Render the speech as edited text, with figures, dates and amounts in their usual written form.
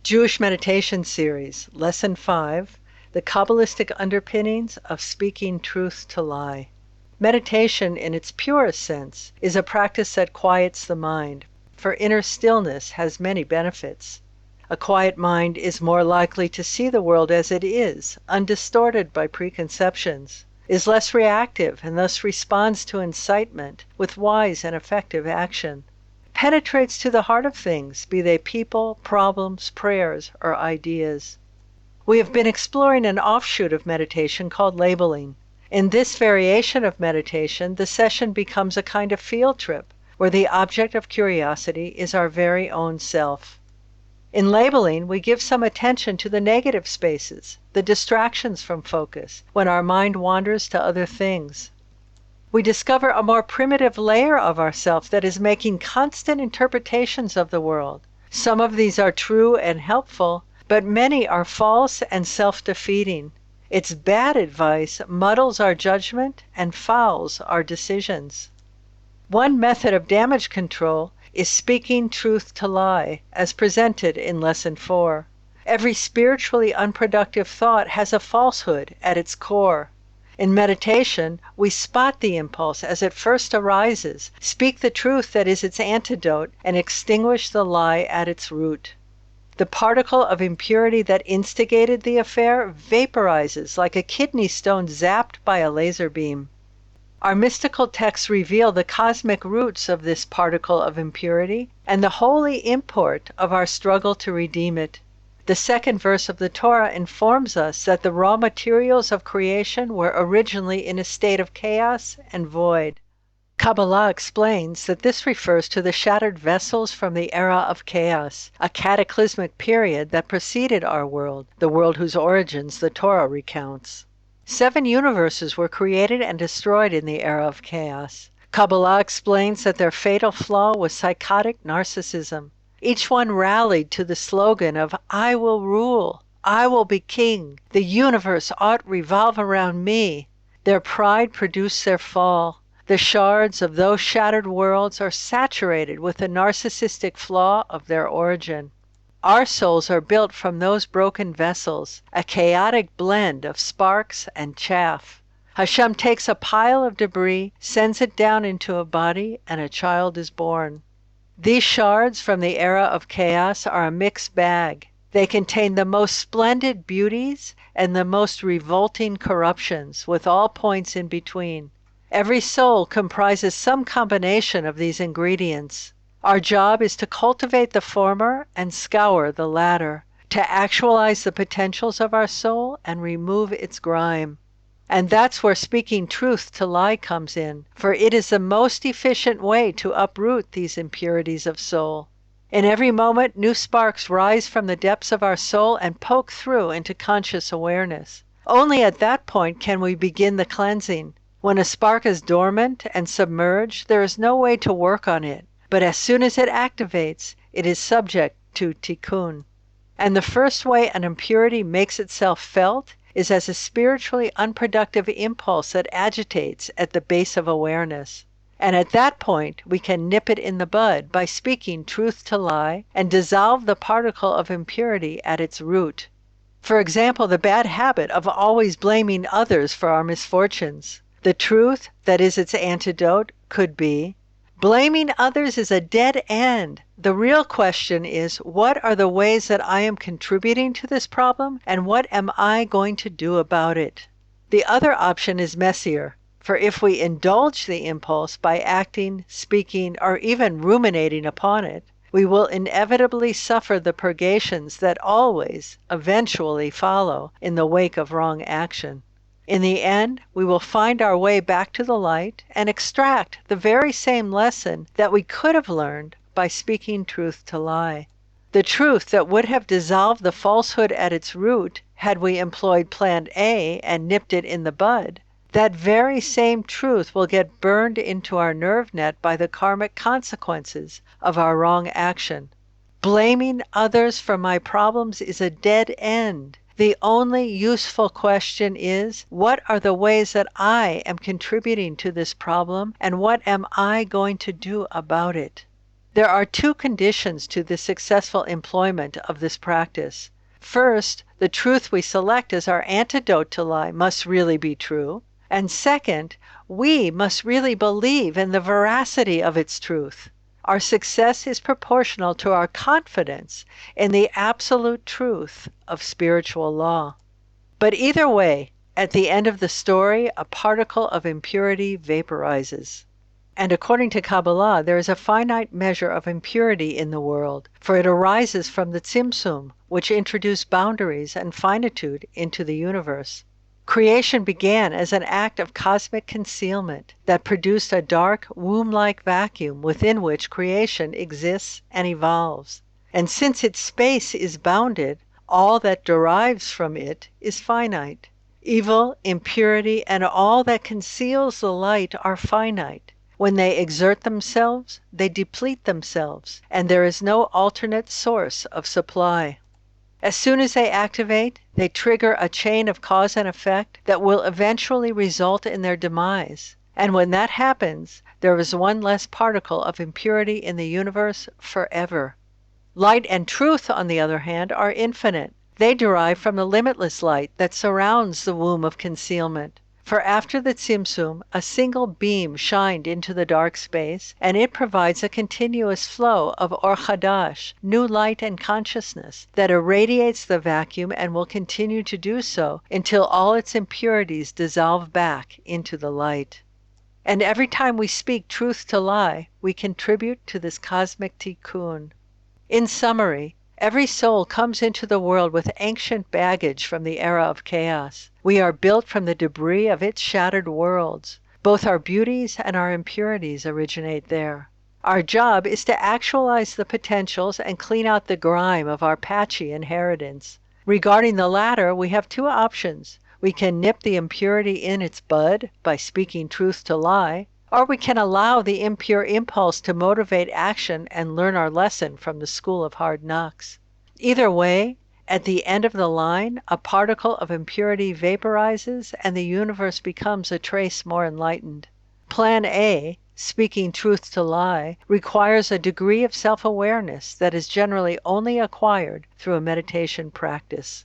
Jewish Meditation Series, Lesson 5, The Kabbalistic Underpinnings of Speaking Truth to Lie. Meditation, in its purest sense, is a practice that quiets the mind, for inner stillness has many benefits. A quiet mind is more likely to see the world as it is, undistorted by preconceptions, is less reactive, and thus responds to incitement with wise and effective action. Penetrates to the heart of things, be they people, problems, prayers, or ideas. We have been exploring an offshoot of meditation called labeling. In this variation of meditation, the session becomes a kind of field trip, where the object of curiosity is our very own self. In labeling, we give some attention to the negative spaces, the distractions from focus, when our mind wanders to other things. We discover a more primitive layer of ourself that is making constant interpretations of the world. Some of these are true and helpful, but many are false and self-defeating. Its bad advice muddles our judgment and fouls our decisions. One method of damage control is speaking truth to lie, as presented in Lesson 4. Every spiritually unproductive thought has a falsehood at its core. In meditation, we spot the impulse as it first arises, speak the truth that is its antidote, and extinguish the lie at its root. The particle of impurity that instigated the affair vaporizes like a kidney stone zapped by a laser beam. Our mystical texts reveal the cosmic roots of this particle of impurity and the holy import of our struggle to redeem it. The second verse of the Torah informs us that the raw materials of creation were originally in a state of chaos and void. Kabbalah explains that this refers to the shattered vessels from the era of chaos, a cataclysmic period that preceded our world, the world whose origins the Torah recounts. 7 universes were created and destroyed in the era of chaos. Kabbalah explains that their fatal flaw was psychotic narcissism. Each one rallied to the slogan of, "I will rule, I will be king, the universe ought revolve around me." Their pride produced their fall. The shards of those shattered worlds are saturated with the narcissistic flaw of their origin. Our souls are built from those broken vessels, a chaotic blend of sparks and chaff. Hashem takes a pile of debris, sends it down into a body, and a child is born. These shards from the era of chaos are a mixed bag. They contain the most splendid beauties and the most revolting corruptions, with all points in between. Every soul comprises some combination of these ingredients. Our job is to cultivate the former and scour the latter, to actualize the potentials of our soul and remove its grime. And that's where speaking truth to lie comes in, for it is the most efficient way to uproot these impurities of soul. In every moment, new sparks rise from the depths of our soul and poke through into conscious awareness. Only at that point can we begin the cleansing. When a spark is dormant and submerged, there is no way to work on it. But as soon as it activates, it is subject to Tikun. And the first way an impurity makes itself felt is as a spiritually unproductive impulse that agitates at the base of awareness. And at that point, we can nip it in the bud by speaking truth to lie and dissolve the particle of impurity at its root. For example, the bad habit of always blaming others for our misfortunes. The truth that is its antidote could be, blaming others is a dead end. The real question is, what are the ways that I am contributing to this problem, and what am I going to do about it? The other option is messier, for if we indulge the impulse by acting, speaking, or even ruminating upon it, we will inevitably suffer the purgations that always, eventually follow in the wake of wrong action. In the end, we will find our way back to the light and extract the very same lesson that we could have learned by speaking truth to lie. The truth that would have dissolved the falsehood at its root had we employed plan A and nipped it in the bud, that very same truth will get burned into our nerve net by the karmic consequences of our wrong action. Blaming others for my problems is a dead end. The only useful question is, what are the ways that I am contributing to this problem, and what am I going to do about it? There are two conditions to the successful employment of this practice. First, the truth we select as our antidote to lie must really be true. And second, we must really believe in the veracity of its truth. Our success is proportional to our confidence in the absolute truth of spiritual law. But either way, at the end of the story, a particle of impurity vaporizes. And according to Kabbalah, there is a finite measure of impurity in the world, for it arises from the Tzimtzum, which introduced boundaries and finitude into the universe. Creation began as an act of cosmic concealment that produced a dark, womb-like vacuum within which creation exists and evolves. And since its space is bounded, all that derives from it is finite. Evil, impurity, and all that conceals the light are finite. When they exert themselves, they deplete themselves, and there is no alternate source of supply. As soon as they activate, they trigger a chain of cause and effect that will eventually result in their demise. And when that happens, there is one less particle of impurity in the universe forever. Light and truth, on the other hand, are infinite. They derive from the limitless light that surrounds the womb of concealment. For after the Tzimtzum, a single beam shined into the dark space, and it provides a continuous flow of Or Chadash, new light and consciousness, that irradiates the vacuum and will continue to do so until all its impurities dissolve back into the light. And every time we speak truth to lie, we contribute to this cosmic tikkun. In summary, every soul comes into the world with ancient baggage from the era of chaos. We are built from the debris of its shattered worlds. Both our beauties and our impurities originate there. Our job is to actualize the potentials and clean out the grime of our patchy inheritance. Regarding the latter, we have two options. We can nip the impurity in its bud by speaking truth to lie, or we can allow the impure impulse to motivate action and learn our lesson from the school of hard knocks. Either way, at the end of the line, a particle of impurity vaporizes and the universe becomes a trace more enlightened. Plan A, speaking truth to lie, requires a degree of self-awareness that is generally only acquired through a meditation practice.